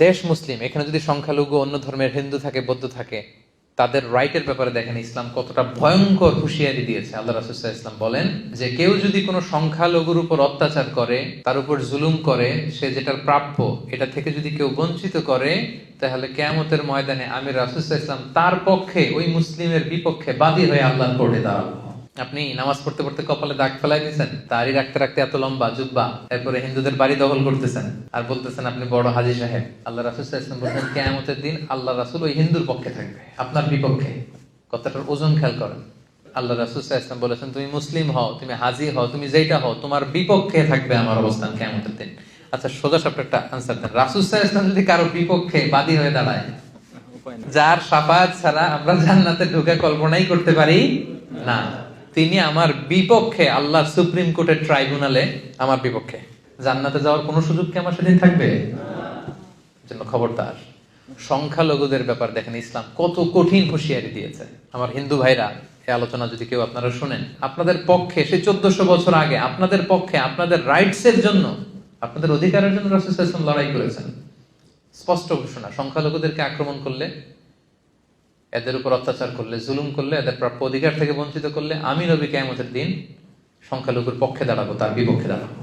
দেশ মুসলিম, এখানে যদি সংখ্যালঘু অন্য ধর্মের হিন্দু থাকে, বৌদ্ধ থাকে, তাদের রাইটের ব্যাপারে দেখেন ইসলাম কতটা ভয়ঙ্কর হুঁশিয়ারি দিয়েছে। আল্লাহ রাসূল সাল্লাল্লাহু আলাইহি ওয়াসাল্লাম বলেন যে কেউ যদি কোনো সংখ্যালঘুর উপর অত্যাচার করে, তার উপর জুলুম করে, সে যেটার প্রাপ্য এটা থেকে যদি কেউ বঞ্চিত করে, তাহলে কিয়ামতের ময়দানে আমি রাসূল সাল্লাল্লাহু আলাইহি ওয়াসাল্লাম তার পক্ষে, ওই মুসলিমের বিপক্ষে বাদী হয়ে আল্লাহর কোর্টে দাঁড়াবো। আপনি নামাজ পড়তে পড়তে কপালে দাগ ফেলাই দিয়েছেন, দাড়ি রাখতে রাখতে এত লম্বা জুব্বা, এরপরে হিন্দুদের বাড়ি দখল করতেছেন আর বলতেছেন আপনি বড় হাজী সাহেব। আল্লাহ রাসূল সাল্লাল্লাহু আলাইহি ওয়াসাল্লাম বলেন কিয়ামতের দিন আল্লাহ রাসূল ওই হিন্দুর পক্ষে থাকবে, আপনার বিপক্ষে। কথাটার ওজন খেয়াল করেন। আল্লাহ রাসূল সাল্লাল্লাহু আলাইহি ওয়াসাল্লাম বলেছেন তুমি মুসলিম হও, তুমি হাজী হও, তুমি যেটা হও, তোমার বিপক্ষে থাকবে আমার অবস্থান কিয়ামতের দিন। আচ্ছা, সোজা সাপটা একটা আনসার দেন। রাসূল সাল্লাল্লাহু আলাইহি ওয়াসাল্লাম যদি কারো বিপক্ষে বাদী হয়ে দাঁড়ায়, যার শাফাআত ছাড়া আমরা জান্নাতে ঢোকা কল্পনাই করতে পারি না, তিনি আমার বিপক্ষে আল্লাহর সুপ্রিম কোর্টের ট্রাইব্যুনালে আমার বিপক্ষে, জান্নাতে যাওয়ার কোনো সুযোগ কি আমার সেদিন থাকবে? জন্য খবরদার। সংখ্যালঘুদের ব্যাপার দেখেন ইসলাম কত কঠিন হুঁশিয়ারি দিয়েছে। আমার হিন্দু ভাইরা, এই আলোচনা যদি কেউ আপনারা শুনেন, আপনাদের পক্ষে সে 1400 বছর আগে আপনাদের পক্ষে, আপনাদের রাইটস এর জন্য, আপনাদের অধিকারের জন্য রাসূল সাল্লাল্লাহু আলাইহি ওয়াসাল্লাম লড়াই করেছেন। স্পষ্ট ঘোষণা, সংখ্যালঘুদেরকে আক্রমণ করলে, এদের উপর অত্যাচার করলে, জুলুম করলে, এদের প্রাপ্য অধিকার থেকে বঞ্চিত করলে, আমি নবী কিয়ামতের দিন সংখ্যালঘুর পক্ষে দাঁড়াবো, তার বিপক্ষে দাঁড়াবো।